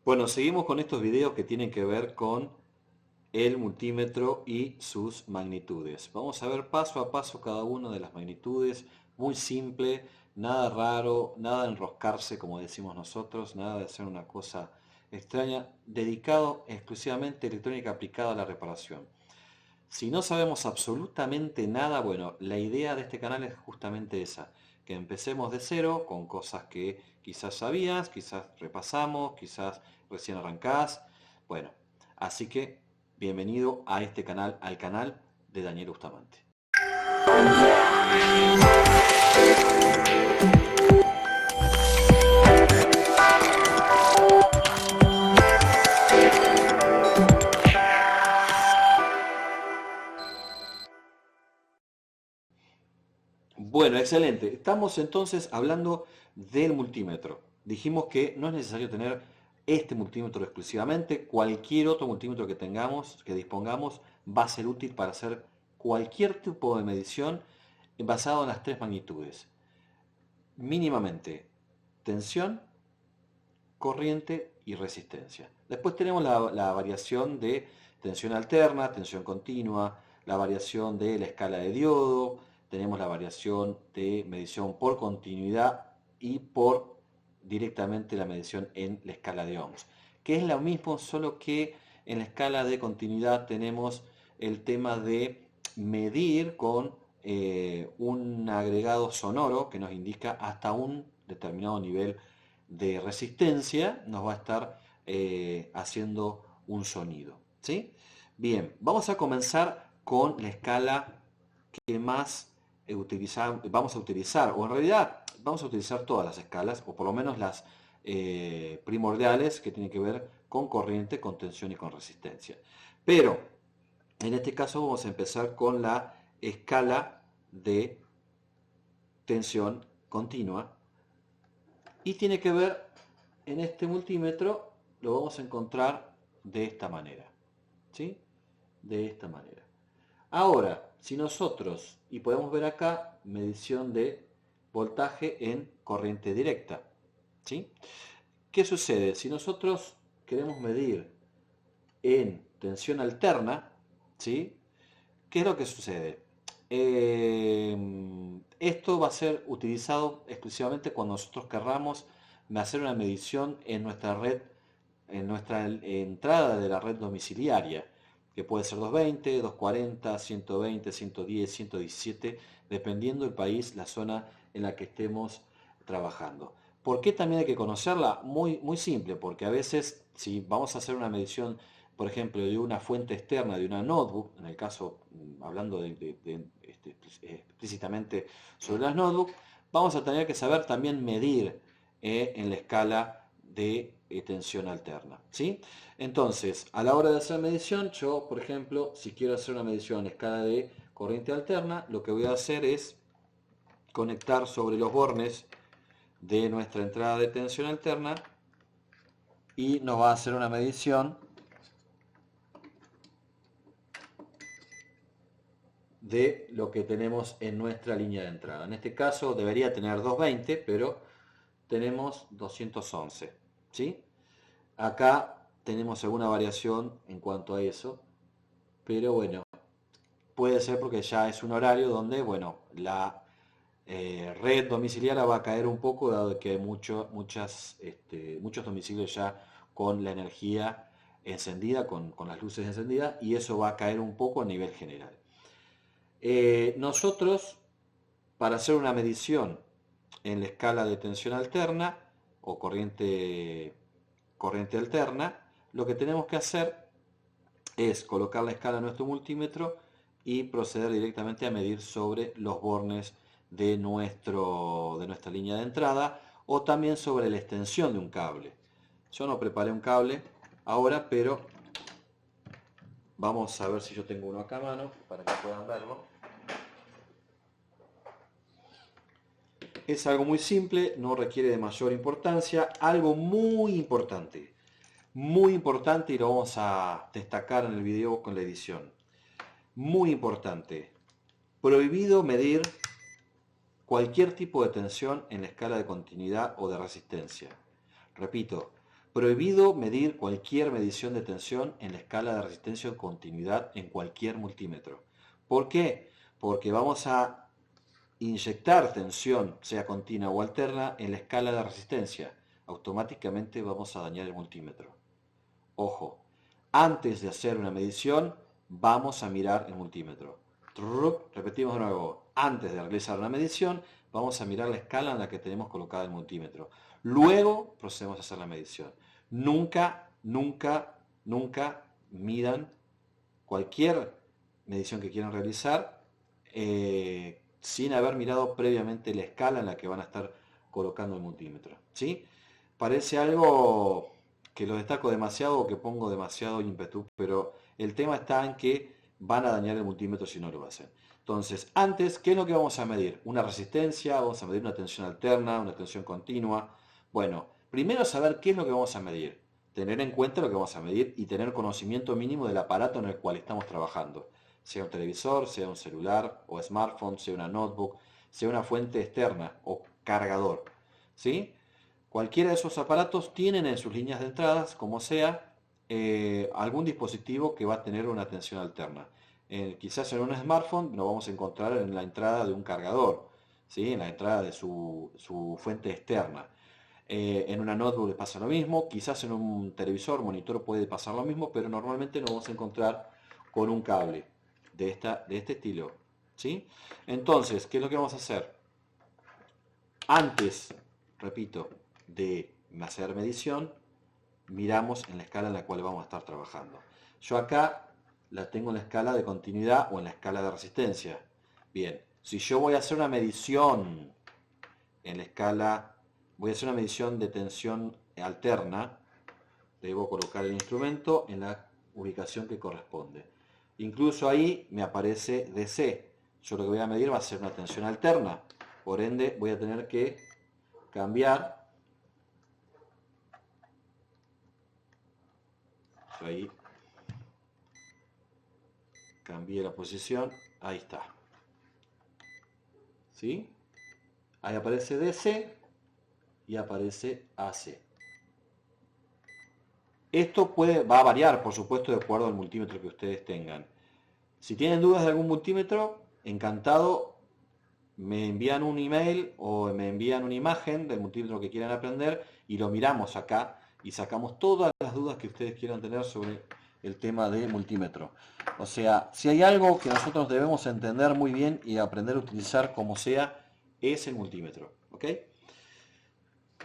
Bueno, seguimos con estos videos que tienen que ver con el multímetro y sus magnitudes. Vamos a ver paso a paso cada una de las magnitudes, muy simple, nada raro, nada de enroscarse como decimos nosotros, nada de hacer una cosa extraña, dedicado exclusivamente a electrónica aplicada a la reparación. Si no sabemos absolutamente nada, bueno, la idea de este canal es justamente esa, que empecemos de cero con cosas que quizás sabías, quizás repasamos, quizás recién arrancás. Bueno, así que bienvenido a este canal, al canal de Daniel Bustamante. Bueno, excelente. Estamos entonces hablando del multímetro. Dijimos que no es necesario tener este multímetro exclusivamente. Cualquier otro multímetro que tengamos, que dispongamos, va a ser útil para hacer cualquier tipo de medición basado en las tres magnitudes. Mínimamente tensión, corriente y resistencia. Después tenemos la variación de tensión alterna, tensión continua, la variación de la escala de diodo, tenemos la variación de medición por continuidad y por directamente la medición en la escala de ohms, que es lo mismo, solo que en la escala de continuidad tenemos el tema de medir con un agregado sonoro que nos indica hasta un determinado nivel de resistencia, nos va a estar haciendo un sonido. ¿Sí? Bien, vamos a comenzar con la escala que más vamos a utilizar, o en realidad vamos a utilizar todas las escalas, o por lo menos las primordiales que tienen que ver con corriente, con tensión y con resistencia. Pero en este caso vamos a empezar con la escala de tensión continua y tiene que ver en este multímetro, lo vamos a encontrar de esta manera. ¿Sí? De esta manera. Ahora, si nosotros, y podemos ver acá, medición de voltaje en corriente directa. ¿Sí? ¿Qué sucede? Si nosotros queremos medir en tensión alterna, ¿sí? ¿Qué es lo que sucede? Esto va a ser utilizado exclusivamente cuando nosotros querramos hacer una medición en nuestra red, en nuestra entrada de la red domiciliaria, que puede ser 220, 240, 120, 110, 117, dependiendo del país, la zona en la que estemos trabajando. ¿Por qué también hay que conocerla? Muy, muy simple, porque a veces si vamos a hacer una medición, por ejemplo, de una fuente externa, de una notebook, en el caso, hablando explícitamente sobre las notebooks, vamos a tener que saber también medir en la escala de tensión alterna. ¿Sí? Entonces, a la hora de hacer medición, yo, por ejemplo, si quiero hacer una medición en escala de corriente alterna, lo que voy a hacer es conectar sobre los bornes de nuestra entrada de tensión alterna y nos va a hacer una medición de lo que tenemos en nuestra línea de entrada. En este caso debería tener 220, pero tenemos 211. ¿Sí? Acá tenemos alguna variación en cuanto a eso, pero bueno, puede ser porque ya es un horario donde, bueno, la red domiciliaria va a caer un poco, dado que hay muchos domicilios ya con la energía encendida, con las luces encendidas, y eso va a caer un poco a nivel general. Nosotros, para hacer una medición en la escala de tensión alterna o corriente alterna, lo que tenemos que hacer es colocar la escala en nuestro multímetro y proceder directamente a medir sobre los bornes de nuestra línea de entrada o también sobre la extensión de un cable. Yo no preparé un cable ahora, pero vamos a ver si yo tengo uno acá a mano para que puedan verlo. Es algo muy simple, no requiere de mayor importancia, algo muy importante y lo vamos a destacar en el video con la edición. Muy importante, prohibido medir cualquier tipo de tensión en la escala de continuidad o de resistencia. Repito, Prohibido medir cualquier medición de tensión en la escala de resistencia o continuidad en cualquier multímetro. ¿Por qué? Porque vamos a inyectar tensión, sea continua o alterna, en la escala de resistencia. Automáticamente vamos a dañar el multímetro. Ojo, antes de hacer una medición, vamos a mirar el multímetro. Repetimos de nuevo, antes de realizar una medición, vamos a mirar la escala en la que tenemos colocada el multímetro. Luego procedemos a hacer la medición. Nunca, nunca, nunca midan cualquier medición que quieran realizar sin haber mirado previamente la escala en la que van a estar colocando el multímetro. ¿Sí? Parece algo que lo destaco demasiado o que pongo demasiado ímpetu, pero el tema está en que van a dañar el multímetro si no lo hacen. Entonces, antes, ¿qué es lo que vamos a medir? Una resistencia, vamos a medir una tensión alterna, una tensión continua. Bueno, primero saber qué es lo que vamos a medir, tener en cuenta lo que vamos a medir y tener conocimiento mínimo del aparato en el cual estamos trabajando. Sea un televisor, sea un celular o smartphone, sea una notebook, sea una fuente externa o cargador. ¿Sí? Cualquiera de esos aparatos tienen en sus líneas de entradas, como sea, algún dispositivo que va a tener una tensión alterna. Quizás en un smartphone lo vamos a encontrar en la entrada de un cargador, ¿sí? En la entrada de su fuente externa. En una notebook les pasa lo mismo, quizás en un televisor, monitor puede pasar lo mismo, pero normalmente nos vamos a encontrar con un cable de este estilo. ¿Sí? Entonces, ¿qué es lo que vamos a hacer? Antes, repito, de hacer medición, miramos en la escala en la cual vamos a estar trabajando. Yo acá la tengo en la escala de continuidad o en la escala de resistencia. Bien, si yo voy a hacer una medición en la escala, voy a hacer una medición de tensión alterna, debo colocar el instrumento en la ubicación que corresponde. Incluso ahí me aparece DC. Yo lo que voy a medir va a ser una tensión alterna. Por ende, voy a tener que cambiar. Yo ahí cambié la posición. Ahí está. ¿Sí? Ahí aparece DC y aparece AC. Esto va a variar, por supuesto, de acuerdo al multímetro que ustedes tengan. Si tienen dudas de algún multímetro, encantado, me envían un email o me envían una imagen del multímetro que quieran aprender y lo miramos acá y sacamos todas las dudas que ustedes quieran tener sobre el tema de multímetro. O sea, si hay algo que nosotros debemos entender muy bien y aprender a utilizar como sea, es el multímetro. ¿Ok?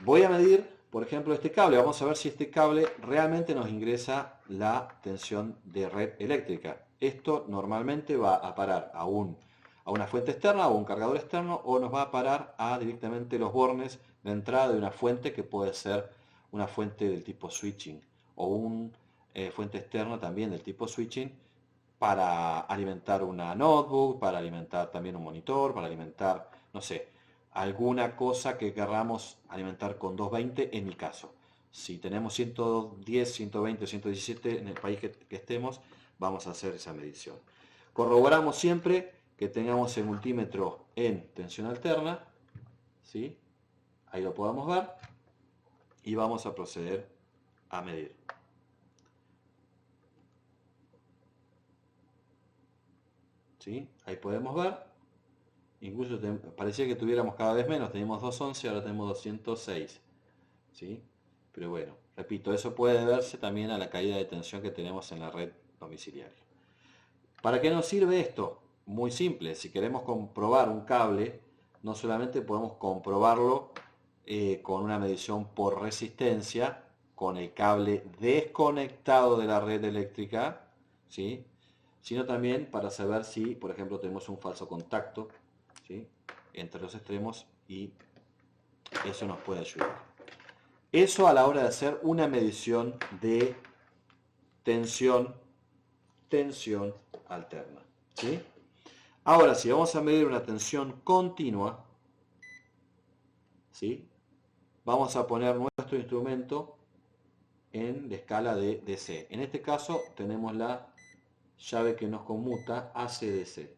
Voy a medir, por ejemplo, este cable. Vamos a ver si este cable realmente nos ingresa la tensión de red eléctrica. Esto normalmente va a parar a una fuente externa o un cargador externo, o nos va a parar a directamente los bornes de entrada de una fuente que puede ser una fuente del tipo switching o una fuente externa también del tipo switching para alimentar una notebook, para alimentar también un monitor, para alimentar, no sé, alguna cosa que queramos alimentar con 220 en mi caso. Si tenemos 110, 120, 117 en el país que estemos, vamos a hacer esa medición. Corroboramos siempre que tengamos el multímetro en tensión alterna, ¿sí? Ahí lo podamos ver y vamos a proceder a medir. ¿Sí? Ahí podemos ver. Incluso parecía que tuviéramos cada vez menos, teníamos 211, ahora tenemos 206. ¿Sí? Pero bueno, repito, eso puede deberse también a la caída de tensión que tenemos en la red domiciliaria. ¿Para qué nos sirve esto? Muy simple, si queremos comprobar un cable, no solamente podemos comprobarlo con una medición por resistencia, con el cable desconectado de la red eléctrica, ¿sí? Sino también para saber si, por ejemplo, tenemos un falso contacto, ¿sí? Entre los extremos, y eso nos puede ayudar. Eso a la hora de hacer una medición de tensión alterna. ¿Sí? Ahora, si vamos a medir una tensión continua, ¿sí? Vamos a poner nuestro instrumento en la escala de DC. En este caso tenemos la llave que nos conmuta AC-DC.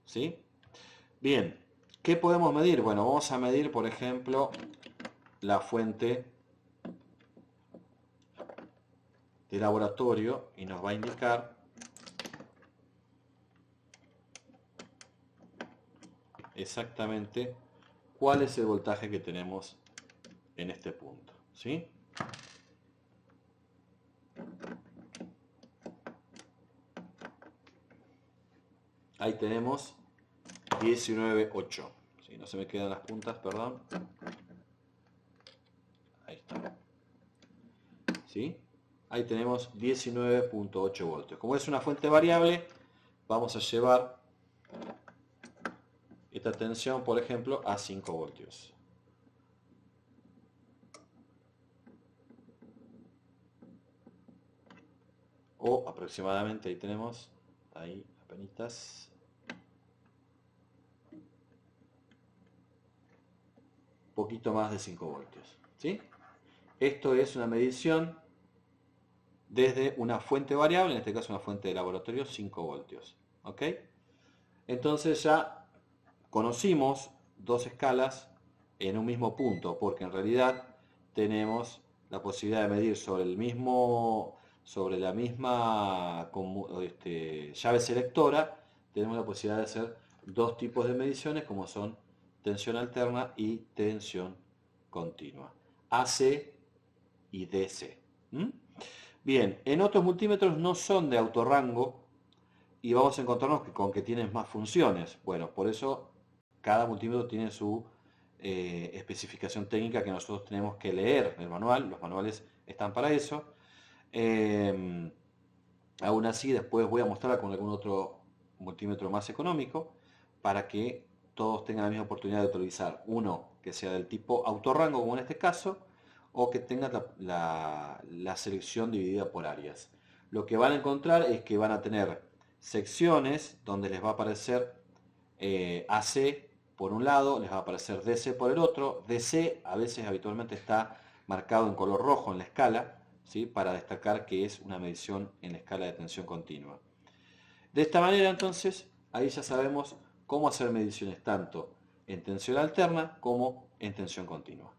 ¿Sí? Bien, ¿qué podemos medir? Bueno, vamos a medir, por ejemplo, la fuente de laboratorio y nos va a indicar exactamente cuál es el voltaje que tenemos en este punto, ¿sí? Ahí tenemos 19,8. ¿Sí? No se me quedan las puntas, perdón. Ahí está. ¿Sí? Ahí tenemos 19,8 voltios. Como es una fuente variable, vamos a llevar esta tensión, por ejemplo, a 5 voltios. O aproximadamente, ahí tenemos, ahí apenitas, poquito más de 5 voltios. ¿Sí? Esto es una medición desde una fuente variable, en este caso una fuente de laboratorio, 5 voltios. ¿Ok? Entonces ya conocimos dos escalas en un mismo punto, porque en realidad tenemos la posibilidad de medir sobre la misma llave selectora, tenemos la posibilidad de hacer dos tipos de mediciones como son tensión alterna y tensión continua, AC y DC. Bien, en otros multímetros no son de autorrango y vamos a encontrarnos con que tienen más funciones. Bueno, por eso cada multímetro tiene su especificación técnica que nosotros tenemos que leer en el manual. Los manuales están para eso. Aún así, después voy a mostrar con algún otro multímetro más económico para que todos tengan la misma oportunidad de utilizar uno que sea del tipo autorrango, como en este caso, o que tenga la selección dividida por áreas. Lo que van a encontrar es que van a tener secciones donde les va a aparecer AC por un lado, les va a aparecer DC por el otro. DC a veces habitualmente está marcado en color rojo en la escala, ¿sí? Para destacar que es una medición en la escala de tensión continua. De esta manera entonces, ahí ya sabemos cómo hacer mediciones tanto en tensión alterna como en tensión continua.